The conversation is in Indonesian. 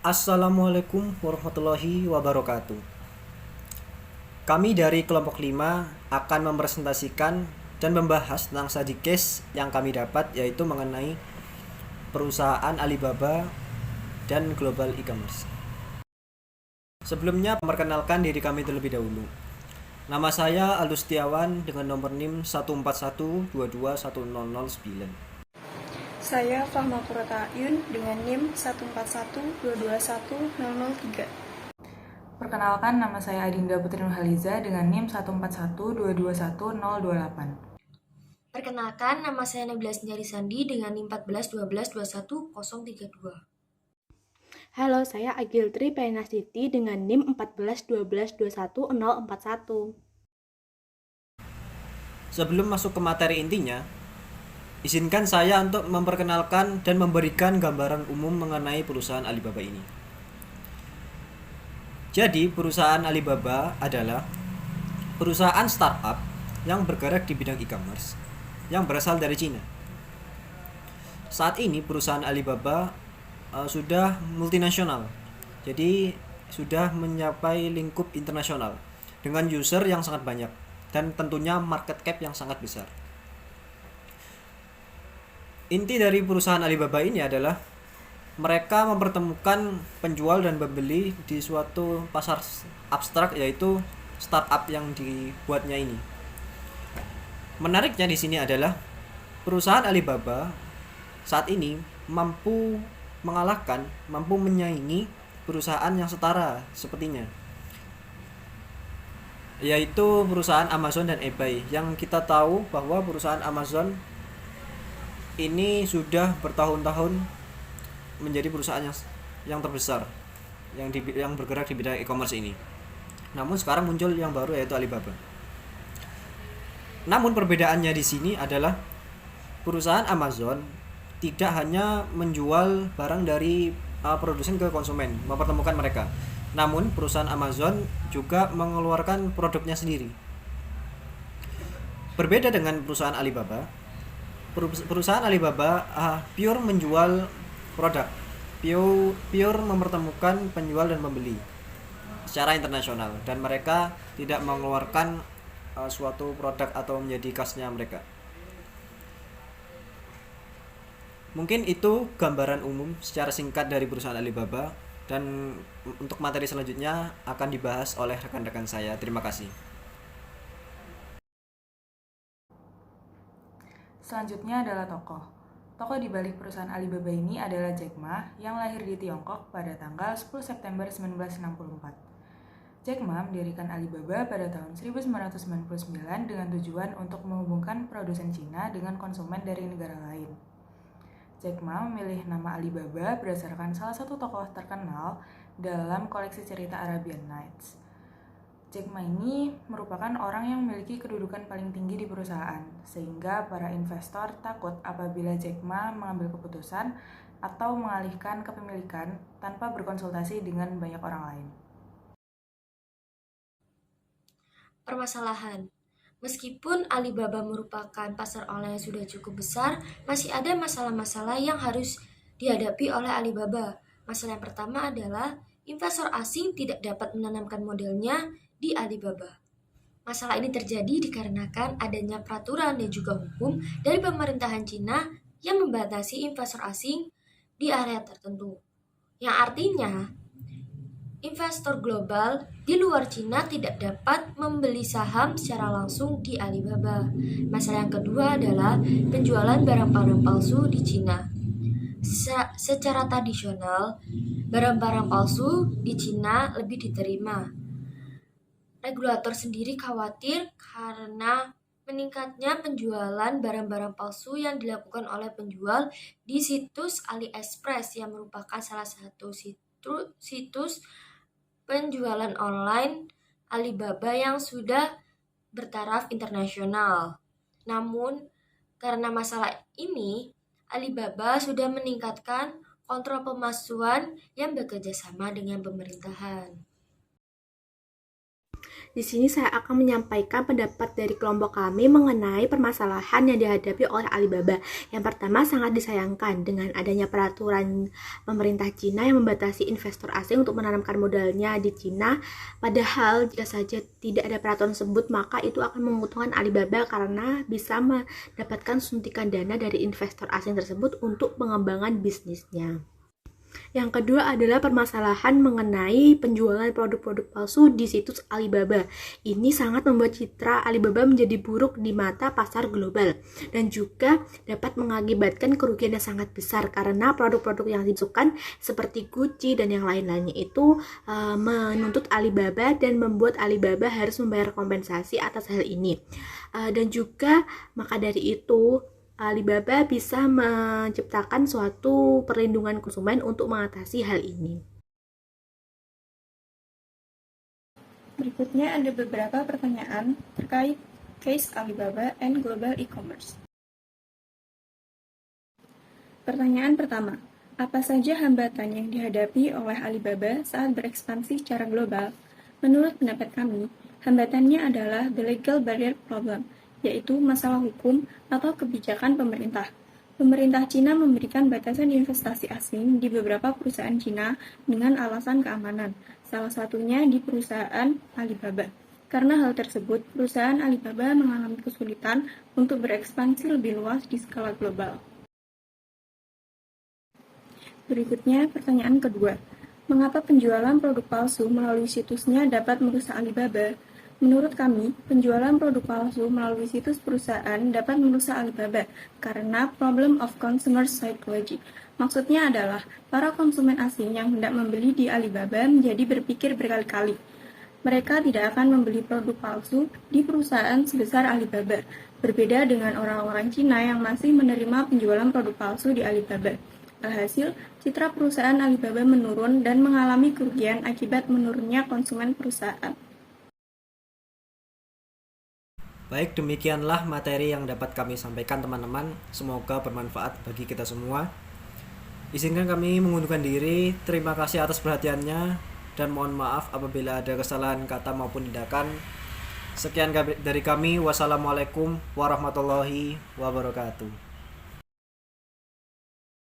Assalamualaikum warahmatullahi wabarakatuh. Kami dari kelompok 5 akan mempresentasikan dan membahas tentang study case yang kami dapat, yaitu mengenai perusahaan Alibaba dan global e-commerce. Sebelumnya, memperkenalkan diri kami terlebih dahulu. Nama saya Aldus Setiawan dengan nomor NIM 141221009. Saya Fahma Qurrata Ayun dengan NIM 141221003. Perkenalkan, nama saya Adinda Putri Nurhaliza dengan NIM 141221028. Perkenalkan, nama saya Nabila Sinjari Sandi dengan NIM 141211032. Halo, saya Agiltri Penasiti dengan NIM 141221041. Sebelum masuk ke materi intinya, izinkan saya untuk memperkenalkan dan memberikan gambaran umum mengenai perusahaan Alibaba ini. Jadi, perusahaan Alibaba adalah perusahaan startup yang bergerak di bidang e-commerce yang berasal dari Cina. Saat ini perusahaan Alibaba sudah multinasional, jadi sudah mencapai lingkup internasional dengan user yang sangat banyak dan tentunya market cap yang sangat besar. Inti dari perusahaan Alibaba ini adalah mereka mempertemukan penjual dan pembeli di suatu pasar abstrak, yaitu startup yang dibuatnya ini. Menariknya di sini adalah perusahaan Alibaba saat ini mampu menyaingi perusahaan yang setara sepertinya, yaitu perusahaan Amazon dan eBay. Yang kita tahu bahwa perusahaan Amazon ini sudah bertahun-tahun menjadi perusahaan yang terbesar yang bergerak di bidang e-commerce ini. Namun sekarang muncul yang baru, yaitu Alibaba. Namun perbedaannya di sini adalah perusahaan Amazon tidak hanya menjual barang dari produsen ke konsumen, mempertemukan mereka. Namun perusahaan Amazon juga mengeluarkan produknya sendiri. Berbeda dengan perusahaan Alibaba, perusahaan Alibaba pure menjual produk, pure mempertemukan penjual dan pembeli secara internasional, dan mereka tidak mengeluarkan suatu produk atau menjadi khasnya mereka. Mungkin itu gambaran umum secara singkat dari perusahaan Alibaba, dan untuk materi selanjutnya akan dibahas oleh rekan-rekan saya. Terima kasih. Selanjutnya adalah tokoh. Tokoh di balik perusahaan Alibaba ini adalah Jack Ma yang lahir di Tiongkok pada tanggal 10 September 1964. Jack Ma mendirikan Alibaba pada tahun 1999 dengan tujuan untuk menghubungkan produsen Cina dengan konsumen dari negara lain. Jack Ma memilih nama Alibaba berdasarkan salah satu tokoh terkenal dalam koleksi cerita Arabian Nights. Jack Ma ini merupakan orang yang memiliki kedudukan paling tinggi di perusahaan, sehingga para investor takut apabila Jack Ma mengambil keputusan atau mengalihkan kepemilikan tanpa berkonsultasi dengan banyak orang lain. Permasalahan. Meskipun Alibaba merupakan pasar online yang sudah cukup besar, masih ada masalah-masalah yang harus dihadapi oleh Alibaba. Masalah yang pertama adalah investor asing tidak dapat menanamkan modalnya di Alibaba. Masalah ini terjadi dikarenakan adanya peraturan dan juga hukum dari pemerintahan Cina yang membatasi investor asing di area tertentu. Yang artinya, investor global di luar Cina tidak dapat membeli saham secara langsung di Alibaba. Masalah yang kedua adalah penjualan barang-barang palsu di Cina. Secara tradisional, barang-barang palsu di Cina lebih diterima. Regulator sendiri khawatir karena meningkatnya penjualan barang-barang palsu yang dilakukan oleh penjual di situs AliExpress yang merupakan salah satu situs penjualan online Alibaba yang sudah bertaraf internasional. Namun, karena masalah ini, Alibaba sudah meningkatkan kontrol pemalsuan yang bekerja sama dengan pemerintahan. Di sini saya akan menyampaikan pendapat dari kelompok kami mengenai permasalahan yang dihadapi oleh Alibaba. Yang pertama, sangat disayangkan dengan adanya peraturan pemerintah Cina yang membatasi investor asing untuk menanamkan modalnya di Cina. Padahal jika saja tidak ada peraturan tersebut, maka itu akan menguntungkan Alibaba karena bisa mendapatkan suntikan dana dari investor asing tersebut untuk pengembangan bisnisnya. Yang kedua adalah permasalahan mengenai penjualan produk-produk palsu di situs Alibaba. Ini sangat membuat citra Alibaba menjadi buruk di mata pasar global dan juga dapat mengakibatkan kerugian yang sangat besar karena produk-produk yang dimasukkan seperti Gucci dan yang lain-lainnya itu menuntut Alibaba dan membuat Alibaba harus membayar kompensasi atas hal ini. Dan juga maka dari itu Alibaba bisa menciptakan suatu perlindungan konsumen untuk mengatasi hal ini. Berikutnya ada beberapa pertanyaan terkait case Alibaba and Global E-commerce. Pertanyaan pertama, apa saja hambatan yang dihadapi oleh Alibaba saat berekspansi secara global? Menurut pendapat kami, hambatannya adalah the legal barrier problem, yaitu masalah hukum atau kebijakan pemerintah. Pemerintah Cina memberikan batasan investasi asing di beberapa perusahaan Cina dengan alasan keamanan, salah satunya di perusahaan Alibaba. Karena hal tersebut, perusahaan Alibaba mengalami kesulitan untuk berekspansi lebih luas di skala global. Berikutnya, pertanyaan kedua. Mengapa penjualan produk palsu melalui situsnya dapat merusak Alibaba? Menurut kami, penjualan produk palsu melalui situs perusahaan dapat merusak Alibaba karena problem of consumer psychology. Maksudnya adalah, para konsumen asing yang hendak membeli di Alibaba menjadi berpikir berkali-kali. Mereka tidak akan membeli produk palsu di perusahaan sebesar Alibaba, berbeda dengan orang-orang Cina yang masih menerima penjualan produk palsu di Alibaba. Alhasil, citra perusahaan Alibaba menurun dan mengalami kerugian akibat menurunnya konsumen perusahaan. Baik, demikianlah materi yang dapat kami sampaikan teman-teman. Semoga bermanfaat bagi kita semua. Izinkan kami mengundurkan diri. Terima kasih atas perhatiannya dan mohon maaf apabila ada kesalahan kata maupun tindakan. Sekian dari kami. Wassalamualaikum warahmatullahi wabarakatuh.